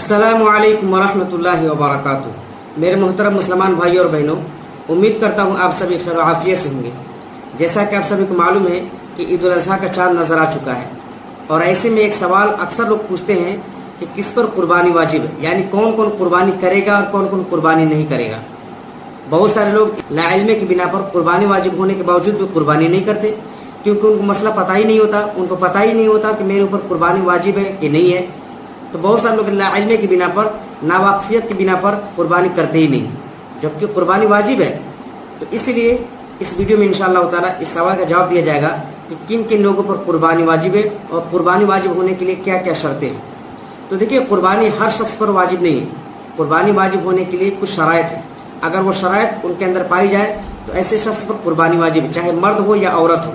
अस्सलामुअलैकुम वरहमतुल्लाहि वबरकातुहू। मेरे मोहतरम मुसलमान भाइयों और बहनों, उम्मीद करता हूँ आप सभी खैर आफियत से होंगे। जैसा कि आप सभी को मालूम है कि ईद उल अज़हा का चांद नजर आ चुका है, और ऐसे में एक सवाल अक्सर लोग पूछते हैं कि किस पर कुर्बानी वाजिब है, यानी कौन कौन कुर्बानी करेगा और कौन कौन कुर्बानी नहीं करेगा। बहुत सारे लोग लाइल्मे की बिना पर कुर्बानी वाजिब होने के बावजूद भी कुर्बानी नहीं करते, क्योंकि उनको मसला पता ही नहीं होता। उनको पता ही नहीं होता कि मेरे ऊपर कुर्बानी वाजिब है कि नहीं है। तो बहुत सारे लोग लाइल्मे की बिना पर, नावाकिफियत की बिना पर कुर्बानी करते ही नहीं, जबकि कुर्बानी वाजिब है। तो इसलिए इस वीडियो में इंशाअल्लाह ताला इस सवाल का जवाब दिया जाएगा कि किन किन लोगों पर कुर्बानी वाजिब है और कुर्बानी वाजिब होने के लिए क्या क्या शर्तें हैं। तो देखिए, कुर्बानी हर शख्स पर वाजिब नहीं है। कुर्बानी वाजिब होने के लिए कुछ शराइत है। अगर वो शराइत उनके अंदर पाई जाए तो ऐसे शख्स पर कुर्बानी वाजिब है, चाहे मर्द हो या औरत हो।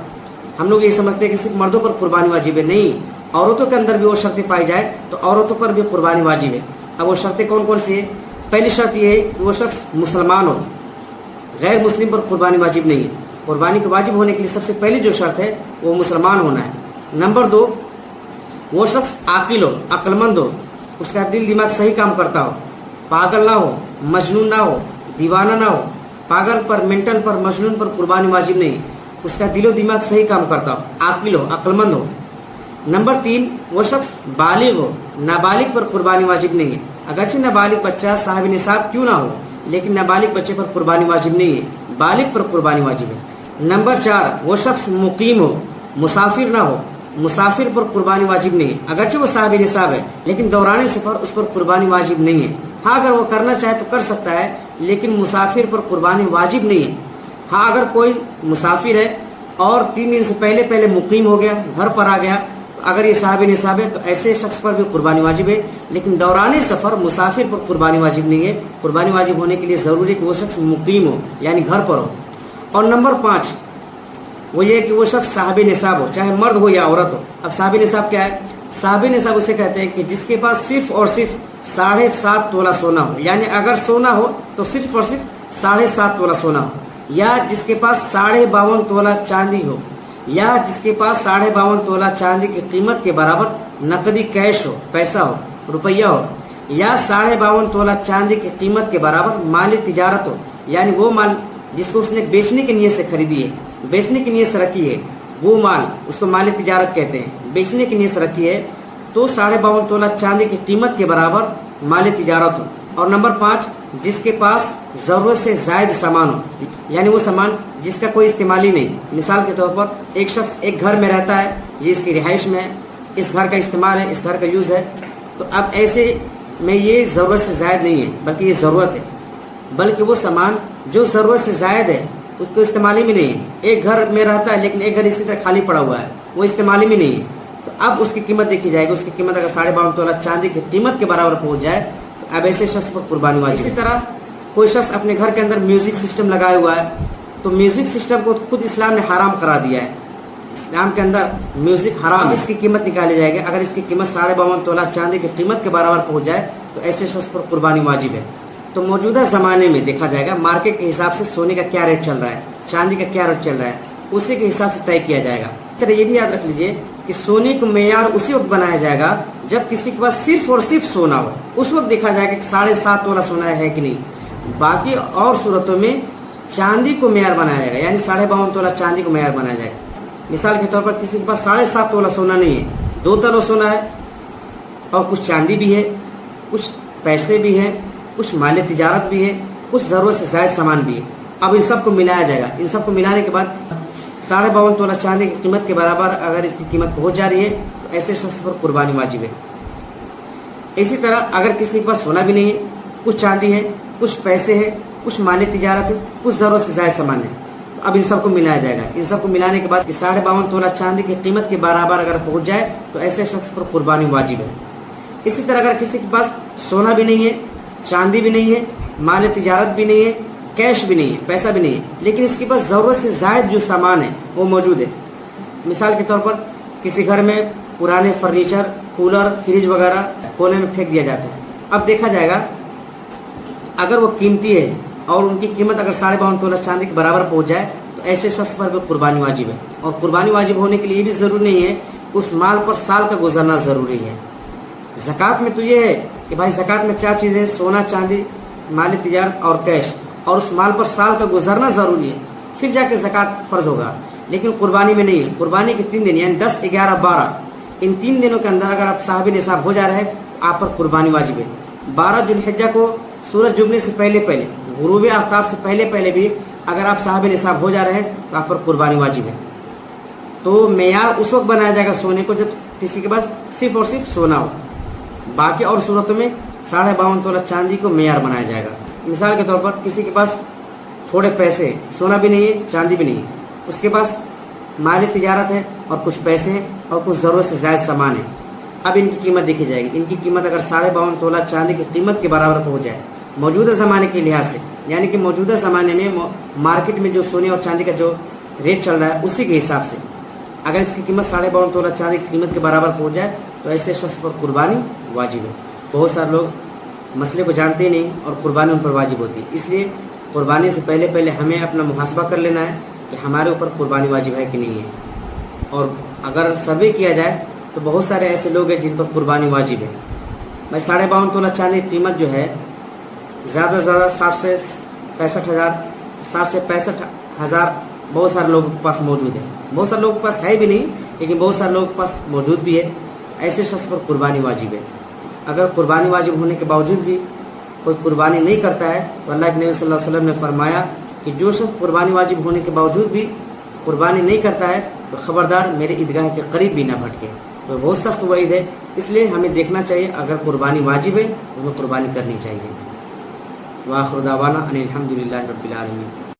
हम लोग ये समझते हैं कि सिर्फ मर्दों पर कुर्बानी वाजिब है, नहीं, औरतों के अंदर भी वो शर्तें पाई जाए तो औरतों पर भी कुर्बानी वाजिब है। अब वो शर्तें कौन कौन सी है? पहली शर्त ये है कि वो शख्स मुसलमान हो, गैर मुस्लिम पर कुर्बानी वाजिब नहीं है। कुर्बानी के वाजिब होने के लिए सबसे पहली जो शर्त है वो मुसलमान होना है। नंबर 2, वो शख्स आकिल हो, अक्लमंद हो, उसका दिल दिमाग सही काम करता हो, पागल ना हो, मजनून ना हो, दीवाना ना हो। पागल पर, मेंटल पर, मजनून पर कुर्बानी वाजिब नहीं, उसका दिलो दिमाग सही काम करता हो, आकिल हो, अक्लमंद हो। नंबर 3, वो शख्स बालिग हो, नाबालिग पर कुर्बानी वाजिब नहीं है। अगरचे नाबालिग बच्चा साहिब निसाब क्यों ना हो, लेकिन नाबालिग बच्चे पर कुर्बानी वाजिब नहीं है, बालिग पर कुर्बानी वाजिब है। नंबर 4, वो शख्स मुकीम हो, मुसाफिर ना हो, मुसाफिर पर कुर्बानी वाजिब नहीं है। अगरचे वो साहिब निसाब है, लेकिन दौरान सफर उस पर कुर्बानी वाजिब नहीं है। हाँ, अगर वो करना चाहे तो कर सकता है, लेकिन मुसाफिर पर कुर्बानी वाजिब नहीं है। हाँ, अगर कोई मुसाफिर है और 3 दिन से पहले मुकीम हो गया, घर पर आ गया, अगर ये साहिब निसाब है तो ऐसे शख्स पर भी कुर्बानी वाजिब है, लेकिन दौरान सफर मुसाफिर पर कुर्बानी वाजिब नहीं है। कुर्बानी वाजिब होने के लिए जरूरी है कि वो शख्स मुकीम हो, यानी घर पर हो। और नंबर 5, वो ये कि वो शख्स साहिब निसाब हो, चाहे मर्द हो या औरत हो। अब साहिब निसाब क्या है? साहिब निसाब उसे कहते हैं कि जिसके पास सिर्फ और सिर्फ 7.5 तोला सोना हो, यानी अगर सोना हो तो सिर्फ और सिर्फ 7.5 तोला सोना हो, या जिसके पास 52.5 तोला चांदी हो, या जिसके पास 52.5 तोला चांदी की कीमत के बराबर नकदी कैश हो, पैसा हो, रुपया हो, या 52.5 तोला चांदी की कीमत के बराबर माली तिजारत हो, यानी वो माल जिसको उसने बेचने की नीयत से खरीदी है, बेचने की नीयत से रखी है, वो माल उसको माली तिजारत कहते हैं। बेचने की नीयत से रखी है तो 52.5 तोला चांदी की कीमत के बराबर माली तिजारत हो। और नंबर 5, जिसके पास जरूरत से ज्यादा सामान हो, यानी वो सामान जिसका कोई इस्तेमाल ही नहीं। मिसाल के तौर पर एक शख्स एक घर में रहता है, ये इसकी रिहाइश में है, इस घर का इस्तेमाल है, इस घर का यूज है, तो अब ऐसे में ये जरूरत से ज्यादा नहीं है, बल्कि ये जरूरत है। बल्कि वो सामान जो जरूरत से ज्यादा है उसको इस्तेमाल ही में नहीं है। एक घर में रहता है, लेकिन एक घर इसी तरह खाली पड़ा हुआ है, वो इस्तेमाल ही में नहीं है, तो अब उसकी कीमत देखी जाएगी। उसकी कीमत अगर 52.5 तोला चांदी की कीमत के बराबर पहुंच जाए तो अब ऐसे शख्स पर कुर्बानी वाजिब। इसी तरह कोई शख्स अपने घर के अंदर म्यूजिक सिस्टम लगाया हुआ है, तो म्यूजिक सिस्टम को खुद इस्लाम ने हराम करा दिया है। इस्लाम के अंदर म्यूजिक हराम, इसकी कीमत निकाली जाएगी। अगर इसकी कीमत 52.5 तोला चांदी की कीमत के बराबर पहुंच जाए तो ऐसे शख्स पर कुर्बानी वाजिब है। तो मौजूदा जमाने में देखा जाएगा मार्केट के हिसाब से सोने का क्या रेट चल रहा है, चांदी का क्या रेट चल रहा है, उसी के हिसाब से तय किया जाएगा। तो ये भी याद रख लीजिए कि सोने को मेयार उसी वक्त बनाया जाएगा जब किसी के पास सिर्फ और सिर्फ सोना हो। उस वक्त देखा जाएगा कि 7.5 तोला सोना है कि नहीं। बाकी और सूरतों में चांदी को मेयार बनाया जाएगा, यानी 52.5 तोला चांदी को मेयार बनाया जाएगा। मिसाल के तौर पर किसी के पास 7.5 तोला सोना नहीं है, 2 तोला सोना है, और कुछ चांदी भी है, कुछ पैसे भी है, कुछ माली तिजारत भी है, कुछ जरूरत से ज्यादा सामान भी है। अब इन सबको मिलाया जाएगा। इन सबको मिलाने के बाद 52.5 तोला चांदी की कीमत के बराबर अगर इसकी कीमत पहुंच जा रही है तो ऐसे शख्स पर कुर्बानी वाजिब है। इसी तरह अगर किसी के पास सोना भी नहीं है, कुछ चांदी है, कुछ पैसे है, कुछ माली तिजारत है, कुछ जरूरत से ज्यादा सामान है, तो अब इन सबको मिलाया जाएगा। इन सबको मिलाने के बाद 52.5 तोला चांदी की कीमत के बराबर अगर पहुंच जाए तो ऐसे शख्स पर कुर्बानी वाजिब है। इसी तरह अगर किसी के पास सोना भी नहीं है, चांदी भी नहीं है, माली तिजारत भी नहीं है, कैश भी नहीं है, पैसा भी नहीं है, लेकिन इसके पास जरूरत से ज्यादा जो सामान है वो मौजूद है। मिसाल के तौर पर किसी घर में पुराने फर्नीचर, कूलर, फ्रिज वगैरह कोने में फेंक दिया जाता है। अब देखा जाएगा अगर वो कीमती है और उनकी कीमत अगर 52.5 तोला चांदी के बराबर पहुंच जाए तो ऐसे शख्स पर भी कुर्बानी वाजिब है। और कुर्बानी वाजिब होने के लिए भी जरूरी नहीं है उस माल पर साल का गुजरना जरूरी है। ज़कात में तो ये है कि भाई ज़कात में 4 चीज़ें, सोना चांदी, माली तिजारत और कैश, और उस माल पर साल का गुजरना ज़रूरी है, फिर जाके ज़कात फ़र्ज होगा। लेकिन कुर्बानी में नहीं है। कुर्बानी के 3 दिन यानी 10, 11, 12, इन 3 दिनों के अंदर अगर आप साहिब निसाब हो जा रहे हैं, आप पर कुर्बानी वाजिब है। 12 जुल्हिज्जा को सूरज डूबने से पहले पहले, गुरूब आफ्ताब से पहले पहले भी अगर आप साहिब निसाब हो जा रहे हैं तो आप पर कुर्बानी वाजिब है। तो मेयार उस वक्त बनाया जाएगा सोने को जब किसी के पास सिर्फ और सिर्फ सोना हो। बाकी और सूरतों में 52.5 तोला चांदी को मेयार बनाया जाएगा। मिसाल के तौर पर किसी के पास थोड़े पैसे, सोना भी नहीं है, चांदी भी नहीं है, उसके पास माली तिजारत है और कुछ पैसे हैं और कुछ ज़रूरत से ज़्यादा सामान है। अब इनकी कीमत देखी जाएगी। इनकी कीमत अगर 52.5 तोला चांदी की कीमत के बराबर पहुंच जाए मौजूदा ज़माने के लिहाज से, यानी कि मौजूदा ज़माने में मार्केट में जो सोने और चांदी का जो रेट चल रहा है उसी के हिसाब से अगर इसकी कीमत 52.5 तोला चांदी की कीमत के बराबर पहुंच जाए तो ऐसे शख्स पर कुर्बानी वाजिब है। बहुत सारे लोग मसले को जानते ही नहीं और कुर्बानी उन पर वाजिब होती है। इसलिए कुर्बानी से पहले पहले हमें अपना मुहासबा कर लेना है कि हमारे ऊपर कुर्बानी वाजिब है कि नहीं है। और अगर सर्वे किया जाए तो बहुत सारे ऐसे लोग हैं जिन पर कुर्बानी वाजिब है। भाई 52.5 तोला चांदी की कीमत जो है ज़्यादा से ज़्यादा 60 से 65,000 बहुत सारे लोगों के पास मौजूद है। बहुत सारे लोगों के पास है भी नहीं, लेकिन बहुत सारे लोगों के पास मौजूद भी है। ऐसे शख्स पर कुर्बानी वाजिब है। अगर कुर्बानी वाजिब होने के बावजूद भी कोई कुर्बानी नहीं करता है तो अल्लाह के नबी सल्लल्लाहु अलैहि वसल्लम ने फरमाया कि जो शख्स कुर्बानी वाजिब होने के बावजूद भी कुर्बानी नहीं करता है तो खबरदार मेरे ईदगाह के करीब भी ना भटके। तो बहुत सख्त वईद है। इसलिए हमें देखना चाहिए अगर कुर्बानी वाजिब है तो हमें कुर्बानी करनी चाहिए। वाखिर दावाना अनिल हम्दुलिल्लाहि रब्बिल आलमीन।